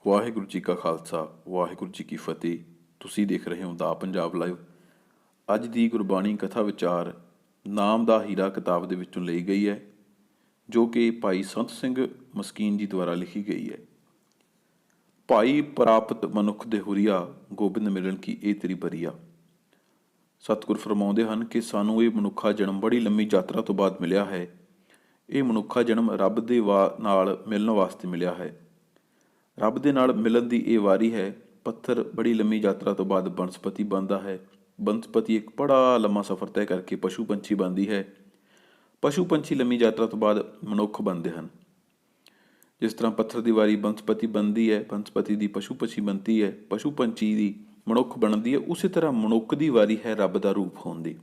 ਵਾਹਿਗੁਰੂ ਜੀ ਕਾ ਖਾਲਸਾ ਵਾਹਿਗੁਰੂ ਜੀ ਕੀ ਫਤਿਹ। ਤੁਸੀਂ ਦੇਖ ਰਹੇ ਹੋ ਦਾ ਪੰਜਾਬ ਲਾਈਵ। ਅੱਜ ਦੀ ਗੁਰਬਾਣੀ ਕਥਾ ਵਿਚਾਰ ਨਾਮ ਦਾ ਹੀਰਾ ਕਿਤਾਬ ਦੇ ਵਿੱਚੋਂ ਲਈ ਗਈ ਹੈ, ਜੋ ਕਿ ਭਾਈ ਸੰਤ ਸਿੰਘ ਮਸਕੀਨ ਜੀ ਦੁਆਰਾ ਲਿਖੀ ਗਈ ਹੈ। ਭਾਈ ਪ੍ਰਾਪਤ ਮਨੁੱਖ ਦੇ ਹੁਰੀਆ, ਗੋਬਿੰਦ ਮਿਲਣ ਕੀ ਇਹ ਤੇਰੀ ਬਰੀਆ। ਸਤਿਗੁਰ ਫਰਮਾਉਂਦੇ ਹਨ ਕਿ ਸਾਨੂੰ ਇਹ ਮਨੁੱਖਾ ਜਨਮ ਬੜੀ ਲੰਮੀ ਯਾਤਰਾ ਤੋਂ ਬਾਅਦ ਮਿਲਿਆ ਹੈ। ਇਹ ਮਨੁੱਖਾ ਜਨਮ ਰੱਬ ਦੇ ਨਾਲ ਮਿਲਣ ਵਾਸਤੇ ਮਿਲਿਆ ਹੈ। ਰੱਬ ਦੇ ਨਾਲ ਮਿਲਣ ਦੀ ਇਹ ਵਾਰੀ ਹੈ। ਪੱਥਰ ਬੜੀ ਲੰਮੀ ਯਾਤਰਾ ਤੋਂ ਬਾਅਦ ਬਨਸਪਤੀ ਬਣਦਾ ਹੈ। ਬਨਸਪਤੀ ਇੱਕ ਬੜਾ ਲੰਮਾ ਸਫ਼ਰ ਤੈਅ ਕਰਕੇ ਪਸ਼ੂ ਪੰਛੀ ਬਣਦੀ ਹੈ। ਪਸ਼ੂ ਪੰਛੀ ਲੰਮੀ ਯਾਤਰਾ ਤੋਂ ਬਾਅਦ ਮਨੁੱਖ ਬਣਦੇ ਹਨ। ਜਿਸ ਤਰ੍ਹਾਂ ਪੱਥਰ ਦੀ ਵਾਰੀ ਬਨਸਪਤੀ ਬਣਦੀ ਹੈ, ਬਨਸਪਤੀ ਦੀ ਪਸ਼ੂ ਪੰਛੀ ਬਣਦੀ ਹੈ, ਪਸ਼ੂ ਪੰਛੀ ਦੀ ਮਨੁੱਖ ਬਣਦੀ ਹੈ, ਉਸੇ ਤਰ੍ਹਾਂ ਮਨੁੱਖ ਦੀ ਵਾਰੀ ਹੈ ਰੱਬ ਦਾ ਰੂਪ ਹੋਣ ਦੀ।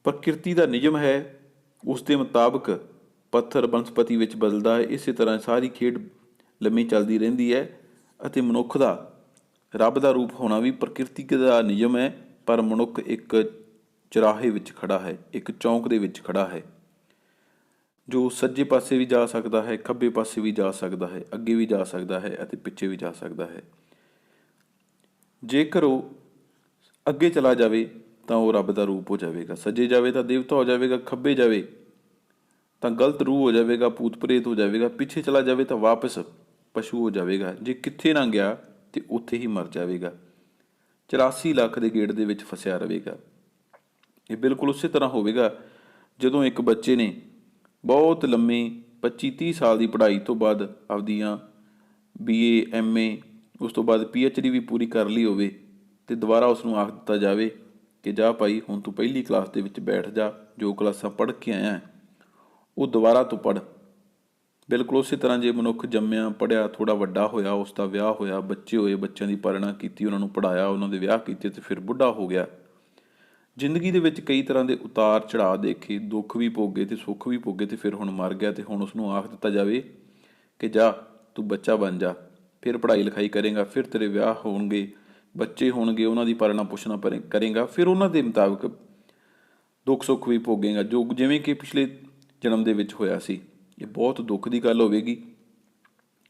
ਪ੍ਰਕਿਰਤੀ ਦਾ ਨਿਯਮ ਹੈ, ਉਸ ਦੇ ਮੁਤਾਬਕ ਪੱਥਰ ਬਨਸਪਤੀ ਵਿੱਚ ਬਦਲਦਾ ਹੈ। ਇਸੇ ਤਰ੍ਹਾਂ ਸਾਰੀ ਖੇਡ ਲੰਮੀ ਚੱਲਦੀ ਰਹਿੰਦੀ ਹੈ ਅਤੇ ਮਨੁੱਖ ਦਾ ਰੱਬ ਦਾ ਰੂਪ ਹੋਣਾ ਵੀ ਪ੍ਰਕਿਰਤੀ ਦਾ ਨਿਯਮ ਹੈ। ਪਰ ਮਨੁੱਖ ਇੱਕ ਚੁਰਾਹੇ ਵਿੱਚ ਖੜਾ ਹੈ, ਇੱਕ ਚੌਂਕ ਦੇ ਵਿੱਚ ਖੜਾ ਹੈ, ਜੋ ਸੱਜੇ ਪਾਸੇ ਵੀ ਜਾ ਸਕਦਾ ਹੈ, ਖੱਬੇ ਪਾਸੇ ਵੀ ਜਾ ਸਕਦਾ ਹੈ, ਅੱਗੇ ਵੀ ਜਾ ਸਕਦਾ ਹੈ ਅਤੇ ਪਿੱਛੇ ਵੀ ਜਾ ਸਕਦਾ ਹੈ। ਜੇਕਰ ਉਹ ਅੱਗੇ ਚਲਾ ਜਾਵੇ ਤਾਂ ਉਹ ਰੱਬ ਦਾ ਰੂਪ ਹੋ ਜਾਵੇਗਾ, ਸੱਜੇ ਜਾਵੇ ਤਾਂ ਦੇਵਤਾ ਹੋ ਜਾਵੇਗਾ, ਖੱਬੇ ਜਾਵੇ ਤਾਂ ਗਲਤ ਰੂਹ ਹੋ ਜਾਵੇਗਾ, ਭੂਤ ਪ੍ਰੇਤ ਹੋ ਜਾਵੇਗਾ, ਪਿੱਛੇ ਚਲਾ ਜਾਵੇ ਤਾਂ ਵਾਪਸ ਪਸ਼ੂ ਹੋ ਜਾਵੇਗਾ। ਜੇ ਕਿੱਥੇ ਨਾ ਗਿਆ ਤੇ ਉੱਥੇ ਹੀ ਮਰ ਜਾਵੇਗਾ, 84 ਲੱਖ ਦੇ ਗੇੜ ਦੇ ਵਿੱਚ ਫਸਿਆ ਰਹੇਗਾ। ਇਹ ਬਿਲਕੁਲ ਉਸੇ ਤਰ੍ਹਾਂ ਹੋਵੇਗਾ ਜਦੋਂ ਇੱਕ ਬੱਚੇ ਨੇ ਬਹੁਤ ਲੰਮੀ 25-30 ਸਾਲ ਦੀ ਪੜ੍ਹਾਈ ਤੋਂ ਬਾਅਦ ਆਪਦੀਆਂ BA MA ਉਸ ਤੋਂ ਬਾਅਦ PhD ਵੀ ਪੂਰੀ ਕਰ ਲਈ ਹੋਵੇ ਅਤੇ ਦੁਬਾਰਾ ਉਸ ਨੂੰ ਆਖ ਦਿੱਤਾ ਜਾਵੇ ਕਿ ਜਾ ਭਾਈ ਹੁਣ ਤੂੰ ਪਹਿਲੀ ਕਲਾਸ ਦੇ ਵਿੱਚ ਬੈਠ ਜਾ, ਜੋ ਕਲਾਸਾਂ ਪੜ੍ਹ ਕੇ ਆਇਆ ਉਹ ਦੁਬਾਰਾ ਤੋਂ ਪੜ੍ਹ। ਬਿਲਕੁਲ ਉਸੇ ਤਰ੍ਹਾਂ ਜੇ ਮਨੁੱਖ ਜੰਮਿਆ, ਪੜ੍ਹਿਆ, ਥੋੜ੍ਹਾ ਵੱਡਾ ਹੋਇਆ, ਉਸ ਦਾ ਵਿਆਹ ਹੋਇਆ, ਬੱਚੇ ਹੋਏ, ਬੱਚਿਆਂ ਦੀ ਪਾਲਣਾ ਕੀਤੀ, ਉਹਨਾਂ ਨੂੰ ਪੜ੍ਹਾਇਆ, ਉਹਨਾਂ ਦੇ ਵਿਆਹ ਕੀਤੇ ਅਤੇ ਫਿਰ ਬੁੱਢਾ ਹੋ ਗਿਆ। ਜ਼ਿੰਦਗੀ ਦੇ ਵਿੱਚ ਕਈ ਤਰ੍ਹਾਂ ਦੇ ਉਤਾਰ ਚੜਾਅ ਦੇਖੇ, ਦੁੱਖ ਵੀ ਭੋਗੇ ਅਤੇ ਸੁੱਖ ਵੀ ਭੋਗੇ, ਅਤੇ ਫਿਰ ਹੁਣ ਮਰ ਗਿਆ ਅਤੇ ਹੁਣ ਉਸਨੂੰ ਆਖ ਦਿੱਤਾ ਜਾਵੇ ਕਿ ਜਾ ਤੂੰ ਬੱਚਾ ਬਣ ਜਾ, ਫਿਰ ਪੜ੍ਹਾਈ ਲਿਖਾਈ ਕਰੇਗਾ, ਫਿਰ ਤੇਰੇ ਵਿਆਹ ਹੋਣਗੇ, ਬੱਚੇ ਹੋਣਗੇ, ਉਹਨਾਂ ਦੀ ਪਾਲਣਾ ਪੋਸ਼ਣਾ ਕਰੇਗਾ, ਫਿਰ ਉਹਨਾਂ ਦੇ ਮੁਤਾਬਕ ਦੁੱਖ ਸੁੱਖ ਵੀ ਭੋਗੇਗਾ, ਜੋ ਜਿਵੇਂ ਕਿ ਪਿਛਲੇ ਜਨਮ ਦੇ ਵਿੱਚ ਹੋਇਆ ਸੀ। ਇਹ ਬਹੁਤ ਦੁੱਖ ਦੀ ਗੱਲ ਹੋਵੇਗੀ,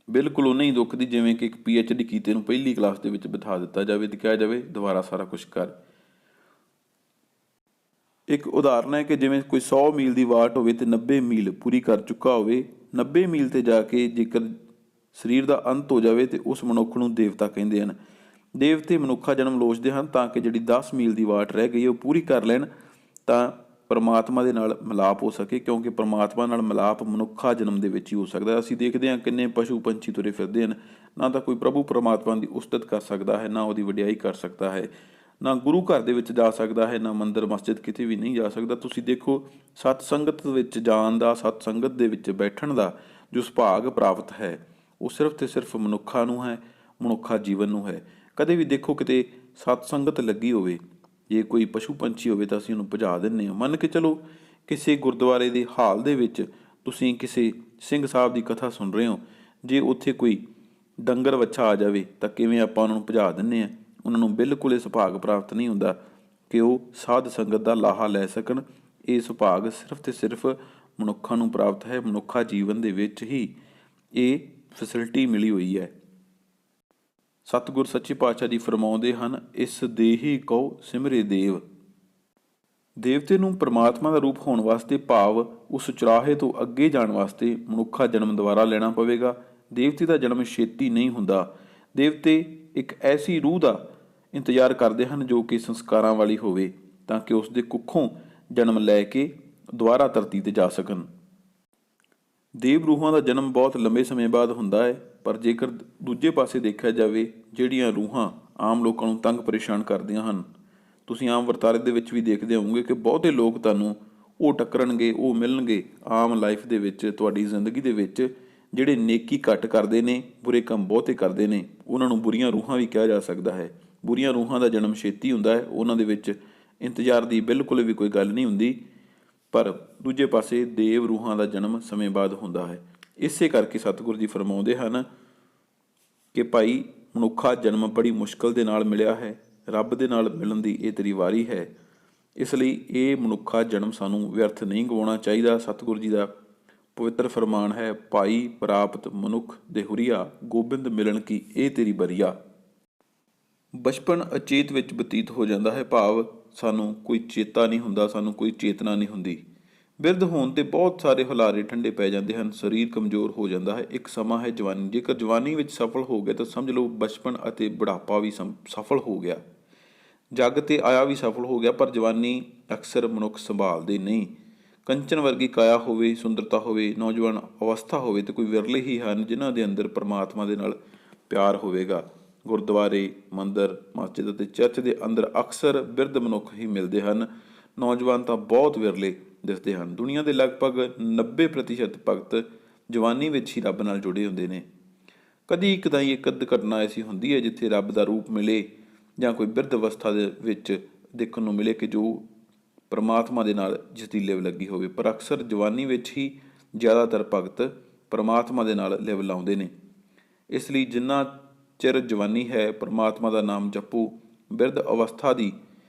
ਬਿਲਕੁਲ ਉਨਾ ਹੀ ਦੁੱਖ ਦੀ ਜਿਵੇਂ ਕਿ ਇੱਕ PhD ਕੀਤੇ ਨੂੰ ਪਹਿਲੀ ਕਲਾਸ ਦੇ ਵਿੱਚ ਬਿਠਾ ਦਿੱਤਾ ਜਾਵੇ ਅਤੇ ਕਿਹਾ ਜਾਵੇ ਦੁਬਾਰਾ ਸਾਰਾ ਕੁਛ ਕਰ। ਇੱਕ ਉਦਾਹਰਨ ਹੈ ਕਿ ਜਿਵੇਂ ਕੋਈ 100 ਮੀਲ ਦੀ ਵਾਟ ਹੋਵੇ ਅਤੇ 90 ਮੀਲ ਪੂਰੀ ਕਰ ਚੁੱਕਾ ਹੋਵੇ। 90 ਮੀਲ 'ਤੇ ਜਾ ਕੇ ਜੇਕਰ ਸਰੀਰ ਦਾ ਅੰਤ ਹੋ ਜਾਵੇ ਅਤੇ ਉਸ ਮਨੁੱਖ ਨੂੰ ਦੇਵਤਾ ਕਹਿੰਦੇ ਹਨ। ਦੇਵਤੇ ਮਨੁੱਖਾ ਜਨਮ ਲੋਚਦੇ ਹਨ ਤਾਂ ਕਿ ਜਿਹੜੀ 10 ਮੀਲ ਦੀ ਵਾਟ ਰਹਿ ਗਈ ਉਹ ਪੂਰੀ ਕਰ ਲੈਣ, ਤਾਂ ਪਰਮਾਤਮਾ ਦੇ ਨਾਲ ਮਿਲਾਪ ਹੋ ਸਕੇ, ਕਿਉਂਕਿ ਪਰਮਾਤਮਾ ਨਾਲ ਮਿਲਾਪ ਮਨੁੱਖਾ ਜਨਮ ਦੇ ਵਿੱਚ ਹੀ ਹੋ ਸਕਦਾ। ਅਸੀਂ ਦੇਖਦੇ ਹਾਂ ਕਿੰਨੇ ਪਸ਼ੂ ਪੰਛੀ ਤੁਰੇ ਫਿਰਦੇ ਹਨ, ਨਾ ਤਾਂ ਕੋਈ ਪ੍ਰਭੂ ਪਰਮਾਤਮਾ ਦੀ ਉਸਤਤ ਕਰ ਸਕਦਾ ਹੈ, ਨਾ ਉਹਦੀ ਵਡਿਆਈ ਕਰ ਸਕਦਾ ਹੈ, ਨਾ ਗੁਰੂ ਘਰ ਦੇ ਵਿੱਚ ਜਾ ਸਕਦਾ ਹੈ, ਨਾ ਮੰਦਿਰ ਮਸਜਿਦ ਕਿਤੇ ਵੀ ਨਹੀਂ ਜਾ ਸਕਦਾ। ਤੁਸੀਂ ਦੇਖੋ ਸਤ ਸੰਗਤ ਵਿੱਚ ਜਾਣ ਦਾ, ਸਤ ਸੰਗਤ ਦੇ ਵਿੱਚ ਬੈਠਣ ਦਾ ਜੋ ਸੁਭਾਗ ਪ੍ਰਾਪਤ ਹੈ ਉਹ ਸਿਰਫ ਅਤੇ ਸਿਰਫ ਮਨੁੱਖਾਂ ਨੂੰ ਹੈ, ਮਨੁੱਖਾ ਜੀਵਨ ਨੂੰ ਹੈ। ਕਦੇ ਵੀ ਦੇਖੋ ਕਿਤੇ ਸਤ ਸੰਗਤ ਲੱਗੀ ਹੋਵੇ, ਜੇ ਕੋਈ ਪਸ਼ੂ ਪੰਛੀ ਹੋਵੇ ਤਾਂ ਅਸੀਂ ਉਹਨੂੰ ਭਜਾ ਦਿੰਦੇ ਹਾਂ। ਮੰਨ ਕੇ ਚਲੋ ਕਿਸੇ ਗੁਰਦੁਆਰੇ ਦੇ ਹਾਲ ਦੇ ਵਿੱਚ ਤੁਸੀਂ ਕਿਸੇ ਸਿੰਘ ਸਾਹਿਬ ਦੀ ਕਥਾ ਸੁਣ ਰਹੇ ਹੋ, ਜੇ ਉੱਥੇ ਕੋਈ ਡੰਗਰ ਵੱਛਾ ਆ ਜਾਵੇ ਤਾਂ ਕਿਵੇਂ ਆਪਾਂ ਉਹਨਾਂ ਨੂੰ ਭਜਾ ਦਿੰਦੇ ਹਾਂ। ਉਹਨਾਂ ਨੂੰ ਬਿਲਕੁਲ ਇਹ ਸੁਭਾਗ ਪ੍ਰਾਪਤ ਨਹੀਂ ਹੁੰਦਾ ਕਿ ਉਹ ਸਾਧ ਸੰਗਤ ਦਾ ਲਾਹਾ ਲੈ ਸਕਣ। ਇਹ ਸੁਭਾਗ ਸਿਰਫ ਅਤੇ ਸਿਰਫ ਮਨੁੱਖਾਂ ਨੂੰ ਪ੍ਰਾਪਤ ਹੈ। ਮਨੁੱਖਾ ਜੀਵਨ ਦੇ ਵਿੱਚ ਹੀ ਇਹ ਫੈਸਿਲਿਟੀ ਮਿਲੀ ਹੋਈ ਹੈ। ਸਤਿਗੁਰ ਸੱਚੇ ਪਾਤਸ਼ਾਹ ਜੀ ਫਰਮਾਉਂਦੇ ਹਨ, ਇਸ ਦੇਹੀ ਕਉ ਸਿਮਰੇ ਦੇਵ। ਦੇਵਤੇ ਨੂੰ ਪਰਮਾਤਮਾ ਦਾ ਰੂਪ ਹੋਣ ਵਾਸਤੇ, ਭਾਵ ਉਸ ਚੁਰਾਹੇ ਤੋਂ ਅੱਗੇ ਜਾਣ ਵਾਸਤੇ ਮਨੁੱਖਾ ਜਨਮ ਦੁਬਾਰਾ ਲੈਣਾ ਪਵੇਗਾ। ਦੇਵਤੇ ਦਾ ਜਨਮ ਛੇਤੀ ਨਹੀਂ ਹੁੰਦਾ। ਦੇਵਤੇ ਇੱਕ ਐਸੀ ਰੂਹ ਦਾ ਇੰਤਜ਼ਾਰ ਕਰਦੇ ਹਨ ਜੋ ਕਿ ਸੰਸਕਾਰਾਂ ਵਾਲੀ ਹੋਵੇ, ਤਾਂ ਕਿ ਉਸ ਦੇ ਕੁੱਖੋਂ ਜਨਮ ਲੈ ਕੇ ਦੁਬਾਰਾ ਧਰਤੀ 'ਤੇ ਜਾ ਸਕਣ। ਦੇਵ ਰੂਹਾਂ ਦਾ ਜਨਮ ਬਹੁਤ ਲੰਬੇ ਸਮੇਂ ਬਾਅਦ ਹੁੰਦਾ ਹੈ, ਪਰ ਜੇਕਰ ਦੂਜੇ ਪਾਸੇ ਦੇਖਿਆ ਜਾਵੇ, ਜਿਹੜੀਆਂ ਰੂਹਾਂ ਆਮ ਲੋਕਾਂ ਨੂੰ ਤੰਗ ਪਰੇਸ਼ਾਨ ਕਰਦੀਆਂ ਹਨ, ਤੁਸੀਂ ਆਮ ਵਰਤਾਰੇ ਦੇ ਵਿੱਚ ਵੀ ਦੇਖਦੇ ਹੋਵੋਗੇ ਕਿ ਬਹੁਤੇ ਲੋਕ ਤੁਹਾਨੂੰ ਉਹ ਟੱਕਰਨਗੇ, ਉਹ ਮਿਲਣਗੇ ਆਮ ਲਾਈਫ ਦੇ ਵਿੱਚ, ਤੁਹਾਡੀ ਜ਼ਿੰਦਗੀ ਦੇ ਵਿੱਚ, ਜਿਹੜੇ ਨੇਕੀ ਘੱਟ ਕਰਦੇ ਨੇ, ਬੁਰੇ ਕੰਮ ਬਹੁਤੇ ਕਰਦੇ ਨੇ। ਉਹਨਾਂ ਨੂੰ ਬੁਰੀਆਂ ਰੂਹਾਂ ਵੀ ਕਿਹਾ ਜਾ ਸਕਦਾ ਹੈ। ਬੁਰੀਆਂ ਰੂਹਾਂ ਦਾ ਜਨਮ ਛੇਤੀ ਹੁੰਦਾ ਹੈ, ਉਹਨਾਂ ਦੇ ਵਿੱਚ ਇੰਤਜ਼ਾਰ ਦੀ ਬਿਲਕੁਲ ਵੀ ਕੋਈ ਗੱਲ ਨਹੀਂ ਹੁੰਦੀ। ਪਰ ਦੂਜੇ ਪਾਸੇ ਦੇਵ ਰੂਹਾਂ ਦਾ ਜਨਮ ਸਮੇਂ ਬਾਅਦ ਹੁੰਦਾ ਹੈ। ਇਸੇ ਕਰਕੇ ਸਤਿਗੁਰੂ ਜੀ ਫਰਮਾਉਂਦੇ ਹਨ ਕਿ ਭਾਈ ਮਨੁੱਖਾ ਜਨਮ ਬੜੀ ਮੁਸ਼ਕਿਲ ਦੇ ਨਾਲ ਮਿਲਿਆ ਹੈ, ਰੱਬ ਦੇ ਨਾਲ ਮਿਲਣ ਦੀ ਇਹ ਤੇਰੀ ਵਾਰੀ ਹੈ। ਇਸ ਲਈ ਇਹ ਮਨੁੱਖਾ ਜਨਮ ਸਾਨੂੰ ਵਿਅਰਥ ਨਹੀਂ ਗਵਾਉਣਾ ਚਾਹੀਦਾ। ਸਤਿਗੁਰੂ ਜੀ ਦਾ ਪਵਿੱਤਰ ਫਰਮਾਨ ਹੈ, ਭਾਈ ਪ੍ਰਾਪਤ ਮਨੁੱਖ ਦੇ ਹੁਰੀਆ, ਗੋਬਿੰਦ ਮਿਲਣ ਕੀ ਇਹ ਤੇਰੀ ਬਰੀਆ। ਬਚਪਨ ਅਚੇਤ ਵਿੱਚ ਬਤੀਤ ਹੋ ਜਾਂਦਾ ਹੈ, ਭਾਵ ਸਾਨੂੰ ਕੋਈ ਚੇਤਾ ਨਹੀਂ ਹੁੰਦਾ, ਸਾਨੂੰ ਕੋਈ ਚੇਤਨਾ ਨਹੀਂ ਹੁੰਦੀ। ਬਿਰਧ ਹੋਣ 'ਤੇ ਬਹੁਤ ਸਾਰੇ ਹੁਲਾਰੇ ਠੰਡੇ ਪੈ ਜਾਂਦੇ ਹਨ, ਸਰੀਰ ਕਮਜ਼ੋਰ ਹੋ ਜਾਂਦਾ ਹੈ। ਇੱਕ ਸਮਾਂ ਹੈ ਜਵਾਨੀ, ਜੇਕਰ ਜਵਾਨੀ ਵਿੱਚ ਸਫਲ ਹੋ ਗਏ ਤਾਂ ਸਮਝ ਲਓ ਬਚਪਨ ਅਤੇ ਬੁਢਾਪਾ ਵੀ ਸਫਲ ਹੋ ਗਿਆ, ਜੱਗ 'ਤੇ ਆਇਆ ਵੀ ਸਫਲ ਹੋ ਗਿਆ। ਪਰ ਜਵਾਨੀ ਅਕਸਰ ਮਨੁੱਖ ਸੰਭਾਲਦੇ ਨਹੀਂ। ਕੰਚਨ ਵਰਗੀ ਕਾਇਆ ਹੋਵੇ, ਸੁੰਦਰਤਾ ਹੋਵੇ, ਨੌਜਵਾਨ ਅਵਸਥਾ ਹੋਵੇ, ਤੇ ਕੋਈ ਵਿਰਲੇ ਹੀ ਹਨ ਜਿਨ੍ਹਾਂ ਦੇ ਅੰਦਰ ਪਰਮਾਤਮਾ ਦੇ ਨਾਲ ਪਿਆਰ ਹੋਵੇਗਾ। ਗੁਰਦੁਆਰੇ, ਮੰਦਰ, ਮਸਜਿਦ ਅਤੇ ਚਰਚ ਦੇ ਅੰਦਰ ਅਕਸਰ ਬਿਰਧ ਮਨੁੱਖ ਹੀ ਮਿਲਦੇ ਹਨ, ਨੌਜਵਾਨ ਤਾਂ ਬਹੁਤ ਵਿਰਲੇ ਦਿਸਦੇ ਹਨ। ਦੁਨੀਆ ਦੇ ਲਗਭਗ 90% ਭਗਤ ਜਵਾਨੀ ਵਿੱਚ ਹੀ ਰੱਬ ਨਾਲ ਜੁੜੇ ਹੁੰਦੇ ਨੇ। ਕਦੀ ਕਦਾਈ ਇੱਕ ਅੱਧ ਘਟਨਾ ਐਸੀ ਹੁੰਦੀ ਹੈ ਜਿੱਥੇ ਰੱਬ ਦਾ ਰੂਪ ਮਿਲੇ ਜਾਂ ਕੋਈ ਬਿਰਧ ਅਵਸਥਾ ਦੇ ਵਿੱਚ ਦੇਖਣ ਨੂੰ ਮਿਲੇ ਕਿ ਜੋ ਪਰਮਾਤਮਾ ਦੇ ਨਾਲ ਜਿਸ ਦੀ ਲਿਵ ਲੱਗੀ ਹੋਵੇ, ਪਰ ਅਕਸਰ ਜਵਾਨੀ ਵਿੱਚ ਹੀ ਜ਼ਿਆਦਾਤਰ ਭਗਤ ਪਰਮਾਤਮਾ ਦੇ ਨਾਲ ਲਿਵ ਲਾਉਂਦੇ ਨੇ। ਇਸ ਲਈ ਜਿੰਨਾ ਚਿਰ ਜਵਾਨੀ ਹੈ ਪਰਮਾਤਮਾ ਦਾ ਨਾਮ ਜਪੋ। ਬਿਰਧ ਅਵਸਥਾ ਦੀ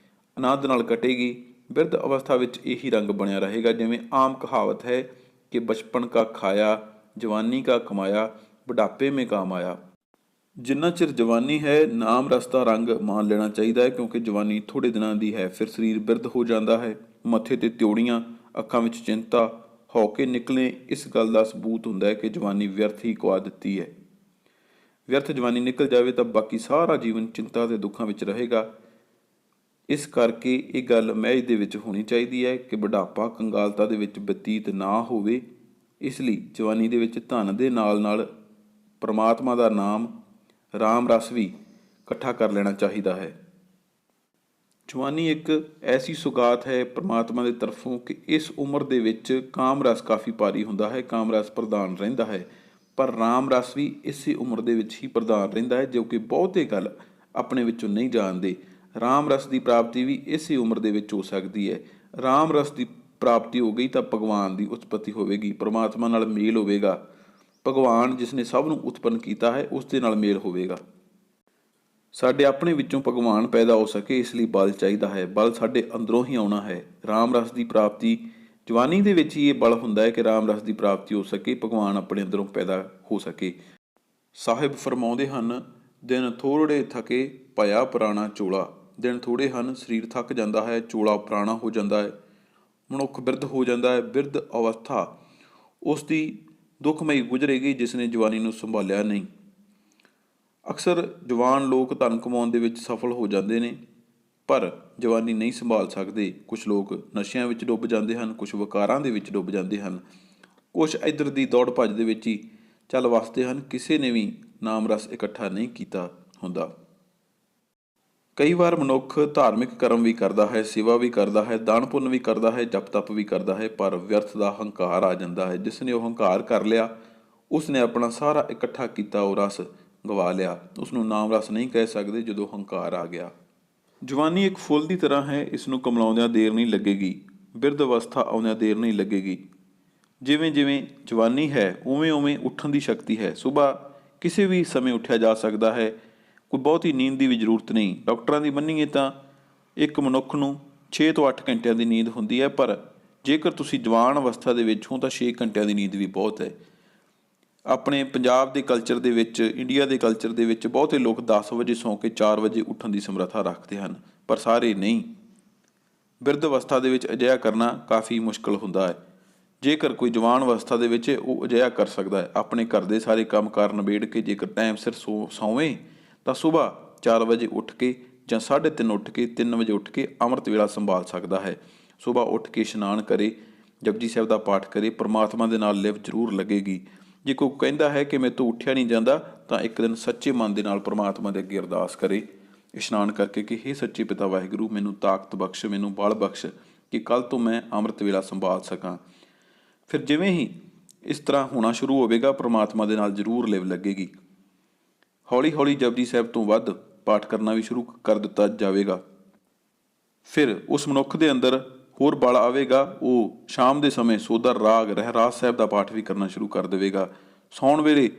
ਆਨੰਦ ਨਾਲ ਕੱਟੇਗੀ। ਬਿਰਧ ਅਵਸਥਾ ਵਿੱਚ ਇਹੀ ਰੰਗ ਬਣਿਆ ਰਹੇਗਾ। ਜਿਵੇਂ ਆਮ ਕਹਾਵਤ ਹੈ ਕਿ ਬਚਪਨ ਕਾ ਖਾਇਆ, ਜਵਾਨੀ ਕਾ ਕਮਾਇਆ, ਬੁਢਾਪੇ ਮੇਂ ਕਾਮ ਆਇਆ। ਜਿੰਨਾ ਚਿਰ ਜਵਾਨੀ ਹੈ ਨਾਮ ਰਸ ਦਾ ਰੰਗ ਮਾਣ ਲੈਣਾ ਚਾਹੀਦਾ ਹੈ, ਕਿਉਂਕਿ ਜਵਾਨੀ ਥੋੜ੍ਹੇ ਦਿਨਾਂ ਦੀ ਹੈ, ਫਿਰ ਸਰੀਰ ਬਿਰਧ ਹੋ ਜਾਂਦਾ ਹੈ। ਮੱਥੇ 'ਤੇ ਤਿਉੜੀਆਂ, ਅੱਖਾਂ ਵਿੱਚ ਚਿੰਤਾ, ਹੌਕੇ ਨਿਕਲੇ, ਇਸ ਗੱਲ ਦਾ ਸਬੂਤ ਹੁੰਦਾ ਹੈ ਕਿ ਜਵਾਨੀ ਵਿਅਰਥ ਹੀ ਗਵਾ ਦਿੱਤੀ ਹੈ। ਵਿਅਰਥ ਜਵਾਨੀ ਨਿਕਲ ਜਾਵੇ ਤਾਂ ਬਾਕੀ ਸਾਰਾ ਜੀਵਨ ਚਿੰਤਾ ਅਤੇ ਦੁੱਖਾਂ ਵਿੱਚ ਰਹੇਗਾ। ਇਸ ਕਰਕੇ ਇਹ ਗੱਲ ਮਹਿਜ ਦੇ ਵਿੱਚ ਹੋਣੀ ਚਾਹੀਦੀ ਹੈ ਕਿ ਬੁਢਾਪਾ ਕੰਗਾਲਤਾ ਦੇ ਵਿੱਚ ਬਤੀਤ ਨਾ ਹੋਵੇ। ਇਸ ਲਈ ਜਵਾਨੀ ਦੇ ਵਿੱਚ ਧਨ ਦੇ ਨਾਲ ਨਾਲ ਪਰਮਾਤਮਾ ਦਾ ਨਾਮ, ਰਾਮ ਰਸ ਵੀ ਇਕੱਠਾ ਕਰ ਲੈਣਾ ਚਾਹੀਦਾ ਹੈ। ਜਵਾਨੀ ਇੱਕ ਐਸੀ ਸੁਗਾਤ ਹੈ ਪਰਮਾਤਮਾ ਦੀ ਤਰਫੋਂ ਕਿ ਇਸ ਉਮਰ ਦੇ ਵਿੱਚ ਕਾਮ ਰਸ ਕਾਫੀ ਭਾਰੀ ਹੁੰਦਾ ਹੈ, ਕਾਮ ਰਸ ਪ੍ਰਧਾਨ ਰਹਿੰਦਾ ਹੈ, ਪਰ ਰਾਮ ਰਸ ਵੀ ਇਸੇ ਉਮਰ ਦੇ ਵਿੱਚ ਹੀ ਪ੍ਰਧਾਨ ਰਹਿੰਦਾ ਹੈ, ਜੋ ਕਿ ਬਹੁਤੇ ਗੱਲ ਆਪਣੇ ਵਿੱਚੋਂ ਨਹੀਂ ਜਾਣਦੇ। ਰਾਮ ਰਸ ਦੀ ਪ੍ਰਾਪਤੀ ਵੀ ਇਸੇ ਉਮਰ ਦੇ ਵਿੱਚ ਹੋ ਸਕਦੀ ਹੈ। ਰਾਮ ਰਸ ਦੀ ਪ੍ਰਾਪਤੀ ਹੋ ਗਈ ਤਾਂ ਭਗਵਾਨ ਦੀ ਉਤਪਤੀ ਹੋਵੇਗੀ, ਪਰਮਾਤਮਾ ਨਾਲ ਮੇਲ ਹੋਵੇਗਾ। ਭਗਵਾਨ ਜਿਸ ਨੇ ਸਭ ਨੂੰ ਉਤਪੰਨ ਕੀਤਾ ਹੈ ਉਸ ਦੇ ਨਾਲ ਮੇਲ ਹੋਵੇਗਾ। ਸਾਡੇ ਆਪਣੇ ਵਿੱਚੋਂ ਭਗਵਾਨ ਪੈਦਾ ਹੋ ਸਕੇ ਇਸ ਲਈ ਬਲ ਚਾਹੀਦਾ ਹੈ। ਬਲ ਸਾਡੇ ਅੰਦਰੋਂ ਹੀ ਆਉਣਾ ਹੈ। ਰਾਮ ਰਸ ਦੀ ਪ੍ਰਾਪਤੀ ਜਵਾਨੀ ਦੇ ਵਿੱਚ ਹੀ ਇਹ ਬਲ ਹੁੰਦਾ ਹੈ ਕਿ ਰਾਮ ਰਸ ਦੀ ਪ੍ਰਾਪਤੀ ਹੋ ਸਕੇ, ਭਗਵਾਨ ਆਪਣੇ ਅੰਦਰੋਂ ਪੈਦਾ ਹੋ ਸਕੇ। ਸਾਹਿਬ ਫਰਮਾਉਂਦੇ ਹਨ, ਦਿਨ ਥੋੜ੍ਹੇ ਥਕੇ ਭਇਆ ਪੁਰਾਣਾ ਚੋਲਾ। ਦਿਨ ਥੋੜ੍ਹੇ ਹਨ, ਸਰੀਰ ਥੱਕ ਜਾਂਦਾ ਹੈ, ਚੋਲਾ ਪੁਰਾਣਾ ਹੋ ਜਾਂਦਾ ਹੈ, ਮਨੁੱਖ ਬਿਰਧ ਹੋ ਜਾਂਦਾ ਹੈ। ਬਿਰਧ ਅਵਸਥਾ ਉਸ ਦੀ ਦੁੱਖਮਈ ਗੁਜ਼ਰੇਗੀ ਜਿਸ ਨੇ ਜਵਾਨੀ ਨੂੰ ਸੰਭਾਲਿਆ ਨਹੀਂ। ਅਕਸਰ ਜਵਾਨ ਲੋਕ ਧਨ ਕਮਾਉਣ ਦੇ ਵਿੱਚ ਸਫਲ ਹੋ ਜਾਂਦੇ ਨੇ, ਪਰ ਜਵਾਨੀ ਨਹੀਂ ਸੰਭਾਲ ਸਕਦੇ। ਕੁਛ ਲੋਕ ਨਸ਼ਿਆਂ ਵਿੱਚ ਡੁੱਬ ਜਾਂਦੇ ਹਨ, ਕੁਛ ਵਕਾਰਾਂ ਦੇ ਵਿੱਚ ਡੁੱਬ ਜਾਂਦੇ ਹਨ, ਕੁਛ ਇੱਧਰ ਦੀ ਦੌੜ ਭੱਜ ਦੇ ਵਿੱਚ ਹੀ ਚੱਲ ਵਸਦੇ ਹਨ। ਕਿਸੇ ਨੇ ਵੀ ਨਾਮ ਰਸ ਇਕੱਠਾ ਨਹੀਂ ਕੀਤਾ ਹੁੰਦਾ। ਕਈ ਵਾਰ ਮਨੁੱਖ ਧਾਰਮਿਕ ਕਰਮ ਵੀ ਕਰਦਾ ਹੈ, ਸੇਵਾ ਵੀ ਕਰਦਾ ਹੈ, ਦਾਨ ਪੁੰਨ ਵੀ ਕਰਦਾ ਹੈ, ਜਪ ਤਪ ਵੀ ਕਰਦਾ ਹੈ, ਪਰ ਵਿਅਰਥ ਦਾ ਹੰਕਾਰ ਆ ਜਾਂਦਾ ਹੈ। ਜਿਸ ਨੇ ਉਹ ਹੰਕਾਰ ਕਰ ਲਿਆ ਉਸ ਨੇ ਆਪਣਾ ਸਾਰਾ ਇਕੱਠਾ ਕੀਤਾ ਉਹ ਰਸ ਗਵਾ ਲਿਆ। ਉਸ ਨੂੰ ਨਾਮ ਰਸ ਨਹੀਂ ਕਹਿ ਸਕਦੇ ਜਦੋਂ ਹੰਕਾਰ ਆ ਗਿਆ। ਜਵਾਨੀ ਇੱਕ ਫੁੱਲ ਦੀ ਤਰ੍ਹਾਂ ਹੈ, ਇਸ ਨੂੰ ਕਮਲਾਉਂਦਿਆਂ ਦੇਰ ਨਹੀਂ ਲੱਗੇਗੀ, ਬਿਰਧ ਅਵਸਥਾ ਆਉਂਦਿਆਂ ਦੇਰ ਨਹੀਂ ਲੱਗੇਗੀ। ਜਿਵੇਂ ਜਿਵੇਂ ਜਵਾਨੀ ਹੈ ਉਵੇਂ ਉਵੇਂ ਉੱਠਣ ਦੀ ਸ਼ਕਤੀ ਹੈ। ਸੁਬਾਹ ਕਿਸੇ ਵੀ ਸਮੇਂ ਉੱਠਿਆ ਜਾ ਸਕਦਾ ਹੈ, ਕੋਈ ਬਹੁਤੀ ਨੀਂਦ ਦੀ ਵੀ ਜ਼ਰੂਰਤ ਨਹੀਂ। ਡਾਕਟਰਾਂ ਦੀ ਮੰਨੀਏ ਤਾਂ ਇੱਕ ਮਨੁੱਖ ਨੂੰ 6 ਤੋਂ 8 ਘੰਟਿਆਂ ਦੀ ਨੀਂਦ ਹੁੰਦੀ ਹੈ, ਪਰ ਜੇਕਰ ਤੁਸੀਂ ਜਵਾਨ ਅਵਸਥਾ ਦੇ ਵਿੱਚ ਹੋ ਤਾਂ 6 ਘੰਟਿਆਂ ਦੀ ਨੀਂਦ ਵੀ ਬਹੁਤ ਹੈ। ਆਪਣੇ ਪੰਜਾਬ ਦੇ ਕਲਚਰ ਦੇ ਵਿੱਚ, ਇੰਡੀਆ ਦੇ ਕਲਚਰ ਦੇ ਵਿੱਚ ਬਹੁਤੇ ਲੋਕ 10 ਵਜੇ ਸੌਂ ਕੇ 4 ਵਜੇ ਉੱਠਣ ਦੀ ਸਮਰੱਥਾ ਰੱਖਦੇ ਹਨ, ਪਰ ਸਾਰੇ ਨਹੀਂ। ਬਿਰਧ ਅਵਸਥਾ ਦੇ ਵਿੱਚ ਅਜਿਹਾ ਕਰਨਾ ਕਾਫੀ ਮੁਸ਼ਕਲ ਹੁੰਦਾ ਹੈ। ਜੇਕਰ ਕੋਈ ਜਵਾਨ ਅਵਸਥਾ ਦੇ ਵਿੱਚ ਉਹ ਅਜਿਹਾ ਕਰ ਸਕਦਾ ਹੈ, ਆਪਣੇ ਘਰ ਦੇ ਸਾਰੇ ਕੰਮ ਕਾਰ ਨਿਬੇੜ ਕੇ ਜੇਕਰ ਟਾਈਮ ਸਿਰ ਸੌਵੇਂ ਤਾਂ ਸੁਬਾਹ 4 ਵਜੇ ਉੱਠ ਕੇ ਜਾਂ 3:30 ਉੱਠ ਕੇ 3 ਵਜੇ ਉੱਠ ਕੇ ਅੰਮ੍ਰਿਤ ਵੇਲਾ ਸੰਭਾਲ ਸਕਦਾ ਹੈ। ਸੁਬਾਹ ਉੱਠ ਕੇ ਇਸ਼ਨਾਨ ਕਰੇ, ਜਪਜੀ ਸਾਹਿਬ ਦਾ ਪਾਠ ਕਰੇ, ਪਰਮਾਤਮਾ ਦੇ ਨਾਲ ਲਿਵ ਜ਼ਰੂਰ ਲੱਗੇਗੀ। ਜੇ ਕੋਈ ਕਹਿੰਦਾ ਹੈ ਕਿ ਮੇਰੇ ਤੋਂ ਉੱਠਿਆ ਨਹੀਂ ਜਾਂਦਾ ਤਾਂ ਇੱਕ ਦਿਨ ਸੱਚੇ ਮਨ ਦੇ ਨਾਲ ਪਰਮਾਤਮਾ ਦੇ ਅੱਗੇ ਅਰਦਾਸ ਕਰੇ ਇਸ਼ਨਾਨ ਕਰਕੇ ਕਿ ਹੇ ਸੱਚੇ ਪਿਤਾ ਵਾਹਿਗੁਰੂ, ਮੈਨੂੰ ਤਾਕਤ ਬਖਸ਼, ਮੈਨੂੰ ਬਲ ਬਖਸ਼ ਕਿ ਕੱਲ੍ਹ ਤੋਂ ਮੈਂ ਅੰਮ੍ਰਿਤ ਵੇਲਾ ਸੰਭਾਲ ਸਕਾਂ। ਫਿਰ ਜਿਵੇਂ ਹੀ ਇਸ ਤਰ੍ਹਾਂ ਹੋਣਾ ਸ਼ੁਰੂ ਹੋਵੇਗਾ ਪਰਮਾਤਮਾ ਦੇ ਨਾਲ ਜ਼ਰੂਰ ਲਿਵ ਲੱਗੇਗੀ। ਹੌਲੀ ਹੌਲੀ ਜਪਜੀ ਸਾਹਿਬ ਤੋਂ ਵੱਧ ਪਾਠ ਕਰਨਾ ਵੀ ਸ਼ੁਰੂ ਕਰ ਦਿੱਤਾ ਜਾਵੇਗਾ। ਫਿਰ ਉਸ ਮਨੁੱਖ ਦੇ ਅੰਦਰ ਹੋਰ ਬਲ ਆਵੇਗਾ, ਉਹ ਸ਼ਾਮ ਦੇ ਸਮੇਂ ਸੋਦਰ ਰਾਗ ਰਹਿਰਾਸ ਸਾਹਿਬ ਦਾ ਪਾਠ ਵੀ ਕਰਨਾ ਸ਼ੁਰੂ ਕਰ ਦੇਵੇਗਾ, ਸੌਣ ਵੇਲੇ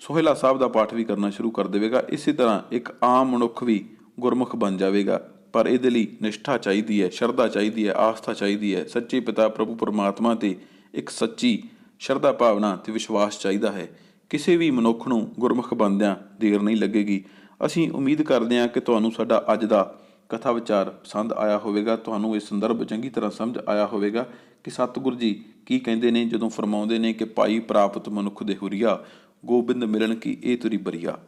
ਸੋਹਿਲਾ ਸਾਹਿਬ ਦਾ ਪਾਠ ਵੀ ਕਰਨਾ ਸ਼ੁਰੂ ਕਰ ਦੇਵੇਗਾ। ਇਸੇ ਤਰ੍ਹਾਂ ਇੱਕ ਆਮ ਮਨੁੱਖ ਵੀ ਗੁਰਮੁਖ ਬਣ ਜਾਵੇਗਾ, ਪਰ ਇਹਦੇ ਲਈ ਨਿਸ਼ਠਾ ਚਾਹੀਦੀ ਹੈ, ਸ਼ਰਧਾ ਚਾਹੀਦੀ ਹੈ, ਆਸਥਾ ਚਾਹੀਦੀ ਹੈ। ਸੱਚੇ ਪਿਤਾ ਪ੍ਰਭੂ ਪਰਮਾਤਮਾ 'ਤੇ ਇੱਕ ਸੱਚੀ ਸ਼ਰਧਾ ਭਾਵਨਾ ਤੇ ਵਿਸ਼ਵਾਸ ਚਾਹੀਦਾ ਹੈ। ਕਿਸੇ ਵੀ ਮਨੁੱਖ ਨੂੰ ਗੁਰਮੁਖ ਬਣਦਿਆਂ ਦੇਰ ਨਹੀਂ ਲੱਗੇਗੀ। ਅਸੀਂ ਉਮੀਦ ਕਰਦੇ ਹਾਂ ਕਿ ਤੁਹਾਨੂੰ ਸਾਡਾ ਅੱਜ ਦਾ ਕਥਾ ਵਿਚਾਰ ਪਸੰਦ ਆਇਆ ਹੋਵੇਗਾ। ਤੁਹਾਨੂੰ ਇਹ ਸੰਦਰਭ ਚੰਗੀ ਤਰ੍ਹਾਂ ਸਮਝ ਆਇਆ ਹੋਵੇਗਾ ਕਿ ਸਤਿਗੁਰੂ ਜੀ ਕੀ ਕਹਿੰਦੇ ਨੇ ਜਦੋਂ ਫਰਮਾਉਂਦੇ ਨੇ ਕਿ ਭਾਈ ਪ੍ਰਾਪਤ ਮਨੁੱਖ ਦੇ ਹੁਰੀਆ, ਗੋਬਿੰਦ ਮਿਲਣ ਕੀ ਇਹ ਤੁਰੀ ਬਰੀਆ।